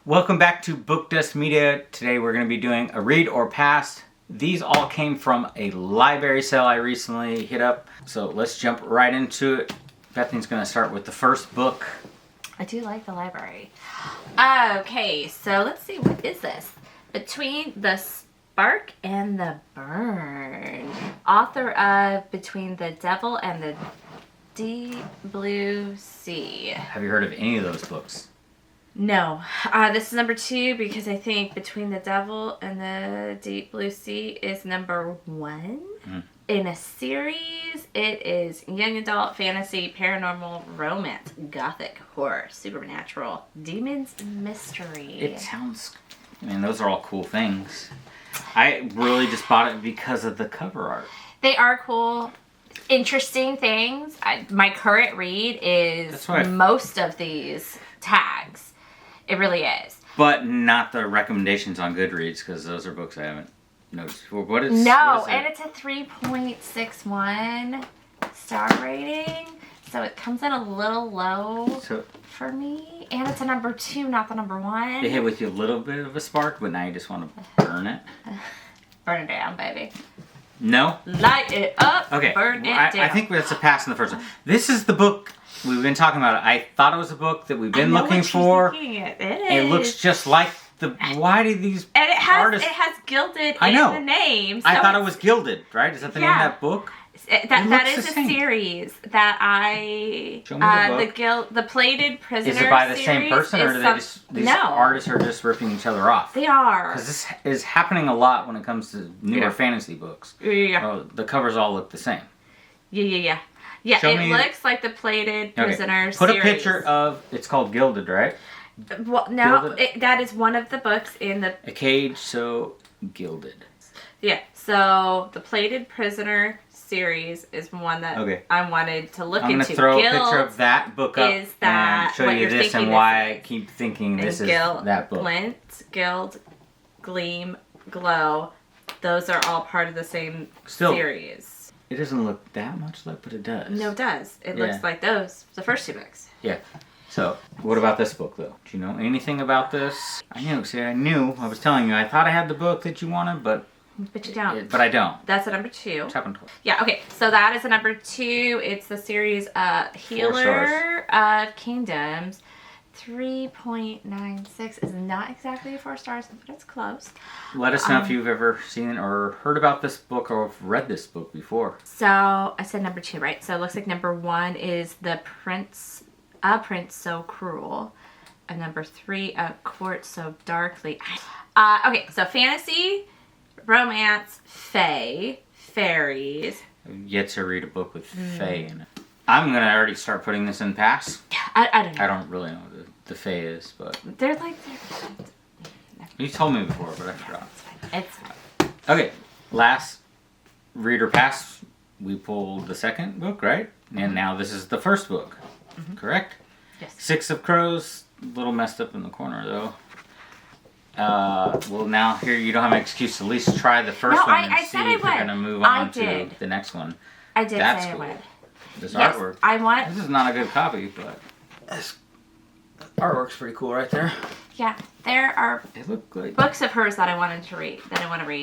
Welcome back to Book Dust Media. Today we're going to be doing a read or pass. These all came from a library sale I recently hit up. So let's jump right into it. Bethany's going to start with the first book. I do like the library. Okay, so let's see, what is this? Between the Spark and the Burn. Author of Between the Devil and the Deep Blue Sea. Have you heard of any of those books? No. This is number 2 because I think Between the Devil and the Deep Blue Sea is number 1. In a series, it is young adult, fantasy, paranormal, romance, gothic, horror, supernatural, demons, mystery. It sounds... I mean, those are all cool things. I really just bought it because of the cover art. They are cool, interesting things. My current read is most of these tags. It really is. But not the recommendations on Goodreads, because those are books I haven't noticed before. What is and it's a 3.61 star rating. So it comes in a little low for me. And it's a number 2, not the number 1. It hit with you a little bit of a spark, but now you just want to burn it. Burn it down, baby. No? Light it up. Okay. Burn it down. I think that's a pass in the first one. This is the book we've been talking about. I thought it was a book that we've been looking for. It looks just like the... Why do these artists... It has gilded in the name. So I thought it was Gilded, right? Is that the name of that book? That is a series that I... Show me the book. The Plated Prisoner series. Is it by the same person, or these artists are just ripping each other off? They are. Because this is happening a lot when it comes to newer fantasy books. Yeah. The covers all look the same. Yeah, it looks like the Plated Prisoner series. Put a picture of... It's called Gilded, right? Well, no, that is one of the books in the... A Cage So Gilded. Yeah, so the Plated Prisoner series is one that I wanted to look into. I'm going to throw a picture of that book up and show you this and why I keep thinking this is that book. Glint, Gild, Gleam, Glow, those are all part of the same series. It doesn't look that much like, but it does. No, it does. It looks like the first 2 books. Yeah. So, what about this book, though? Do you know anything about this? I knew. See, I knew. I was telling you. I thought I had the book that you wanted, but you don't. But I don't. That's a number 2. It's happened twice. Yeah, okay. So that is a number 2. It's the series Healer of Kingdoms. 3.96 is not exactly 4 stars, but it's close. Let us know if you've ever seen or heard about this book or read this book before. So, I said number 2, right? So it looks like number 1 is A Prince So Cruel. And number 3, A Court So Darkly. Okay, so fantasy, romance, fairies. I've yet to read a book with fae in it. I'm going to already start putting this in pass. Yeah, I don't know. I don't really know what the fae is, but... They're like... You told me before, but I forgot. It's fine. Okay, last read or pass, we pulled the second book, right? And now this is the first book, correct? Yes. 6 of Crows, a little messed up in the corner, though. Well, now here you don't have an excuse to at least try the first one and see if you're going to move on to the next one. I did That's say cool. I would. This artwork. This is not a good copy, but this artwork's pretty cool right there. Yeah, there are like books of hers that I want to read,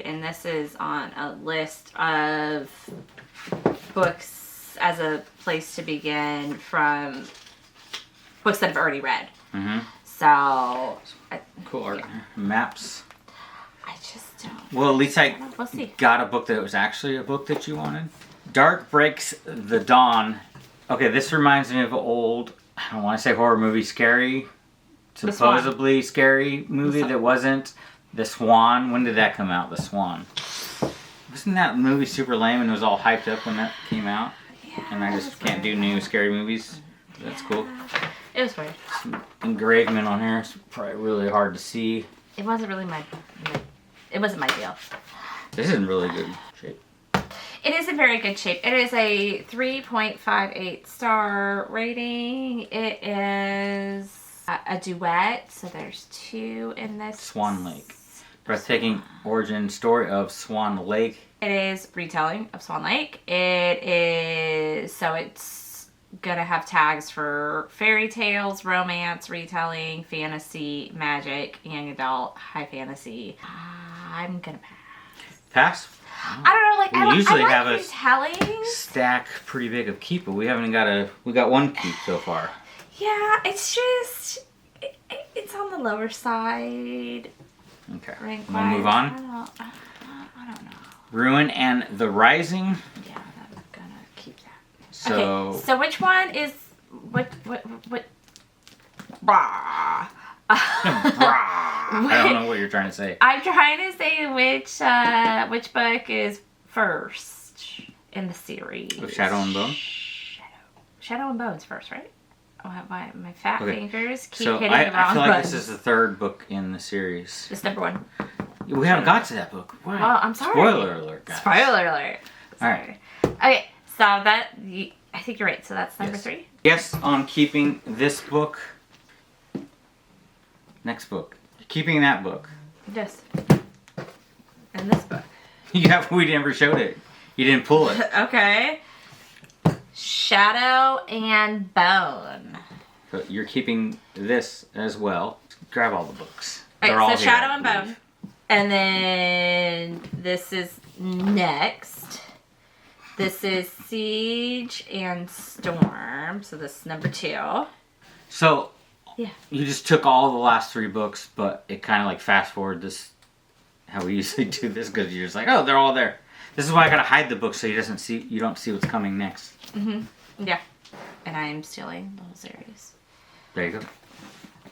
and this is on a list of books as a place to begin from books that I've already read. So cool art. Maps. I just don't. Well, at least we'll see. Got a book that was actually a book that you wanted. Dark Breaks the Dawn. Okay, this reminds me of an old, I don't want to say horror movie, supposedly scary movie that wasn't. The Swan. When did that come out? The Swan. Wasn't that movie super lame and it was all hyped up when that came out? Yeah, and I just can't do new scary movies. That's cool. It was weird. Some engravement on here. It's probably really hard to see. It wasn't really it wasn't my deal. This is in really good shape. It is in very good shape. It is a 3.58 star rating. It is a duet, so there's 2 in this. Swan Lake. Breathtaking origin story of Swan Lake. It is retelling of Swan Lake. It is, so it's gonna have tags for fairy tales, romance, retelling, fantasy, magic, young adult, high fantasy. I'm gonna pass. Pass? I don't know, like We usually have a retelling. stack pretty big of keep, but we haven't got we got one keep so far. Yeah, it's just it's on the lower side. Okay. Rank We'll move on. I don't know. Ruin and the Rising. Yeah, I'm gonna keep that. So, okay, so which one is what? Bah. I don't know what you're trying to say. I'm trying to say which book is first in the series. Of Shadow and Bone? Shadow and Bone's first, right? Oh, my fat fingers keep so hitting the wrong I feel like buttons. this is the third book in the series. It's number 1. We haven't got to that book. Wow. Well, I'm sorry. Spoiler alert, guys. Spoiler alert. All right. Okay, so I think you're right. So that's number 3. Yes, on keeping this book. Next book. Keeping that book. Yes. And this book. Yeah, we never showed it. You didn't pull it. Okay. Shadow and Bone. So you're keeping this as well. Grab all the books. Alright, They're all so here, Shadow I and believe. Bone. And then this is next. This is Siege and Storm. So this is number 2. So Yeah. you just took all the last 3 books, but it kind of like fast forward this, how we usually do this, because you're just like, oh, they're all there. This is why I gotta hide the book so you don't see what's coming next. Yeah. And I am stealing the whole series. There you go.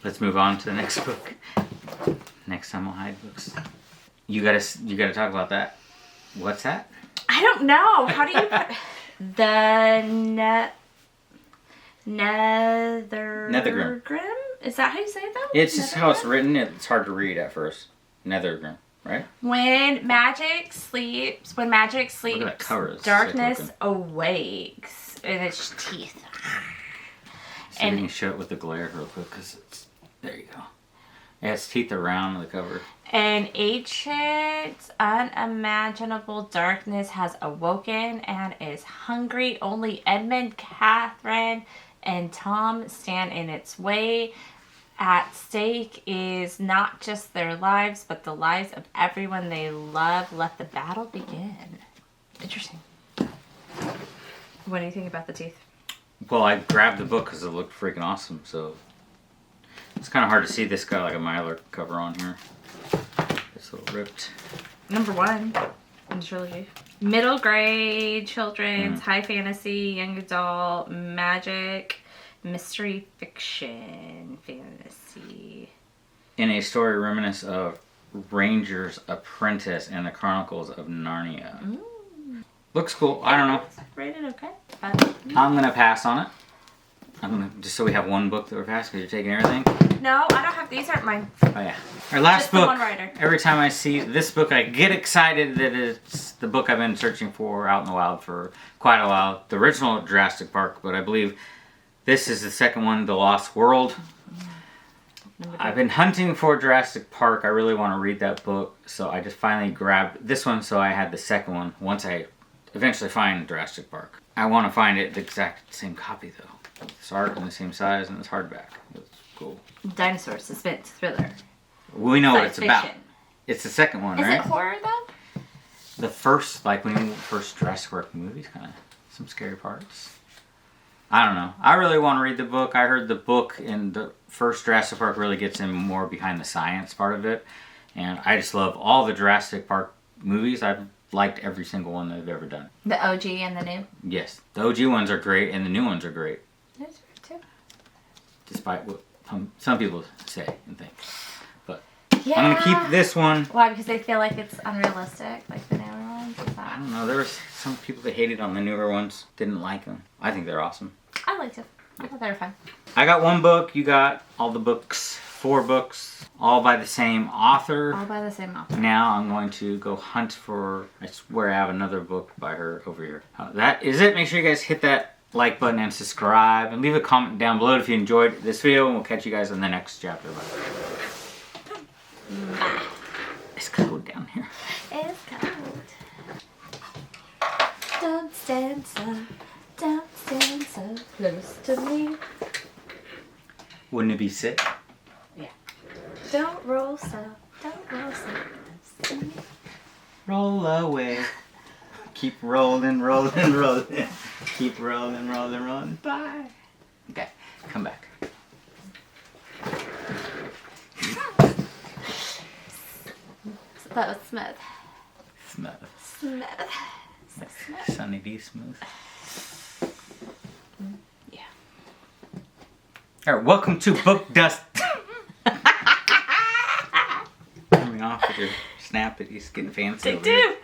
Let's move on to the next book. Next time I'll hide books. You gotta talk about that. What's that? I don't know. How do you put the Nethergrim? Is that how you say that? It's just how it's written. It's hard to read at first. Nethergrim, right? When magic sleeps, Look at that cover. It's darkness sick awakes in its teeth. See if you can show it with the glare real quick, because it's, there you go. Yeah, its teeth are round on the cover. An ancient, unimaginable darkness has awoken and is hungry. Only Edmund, Catherine, and Tom stand in its way. At stake is not just their lives, but the lives of everyone they love. Let the battle begin. Interesting. What do you think about the teeth? Well, I grabbed the book because it looked freaking awesome, so it's kind of hard to see. This got like a Mylar cover on here. It's a little ripped. Number 1 in the trilogy. Middle grade, children's, high fantasy, young adult, magic, mystery fiction, fantasy. In a story reminiscent of Ranger's Apprentice and the Chronicles of Narnia. Ooh. Looks cool. I don't know. It's rated okay. But I'm gonna pass on it. Just so we have one book that we're passing, because you're taking everything. no, I don't have. These aren't mine. Oh yeah. Our last Just the book. one writer. Every time I see this book, I get excited that it's the book I've been searching for out in the wild for quite a while. The original Jurassic Park, but I believe this is the second one, The Lost World. I've been hunting for Jurassic Park. I really want to read that book, so I just finally grabbed this one, so I had the second one once I eventually find Jurassic Park. I want to find it the exact same copy, though. It's art in the same size, and it's hardback. It's cool. Dinosaur, suspense, thriller. We know what Science it's about. fiction. It's the second one, Is right? it horror, though? The first, like when you first Jurassic Park movies, kind of some scary parts. I don't know. I really want to read the book. I heard the book in the first Jurassic Park really gets in more behind the science part of it. And I just love all the Jurassic Park movies. I've liked every single one they've ever done. The OG and the new? Yes. The OG ones are great and the new ones are great. That's true, too. Despite what some people say and think. But Yeah. I'm going to keep this one. Why? Because they feel like it's unrealistic, like the newer ones? Is I that... don't know. There was some people that hated on the newer ones. Didn't like them. I think they're awesome. I liked it. I thought they were fun. I got one book. You got all the books. 4 books. All by the same author. All by the same author. Now I'm going to go hunt for... I swear I have another book by her over here. That is it. Make sure you guys hit that like button and subscribe. And leave a comment down below if you enjoyed this video. And we'll catch you guys in the next chapter. Bye. It's cold down here. It's cold. Don't stand so. Don't stand so close. close to me. Wouldn't it be sick? Yeah. Don't roll so close to me. Roll away. Keep rolling, rolling, rolling. Keep rolling, rolling, rolling. Bye. Okay, come back. That was smooth. Smooth. Smooth. So smooth. Sunny D smooth. Yeah. Alright, welcome to Book Dust. Coming off with your snap it, he's getting fancy. They over do. here.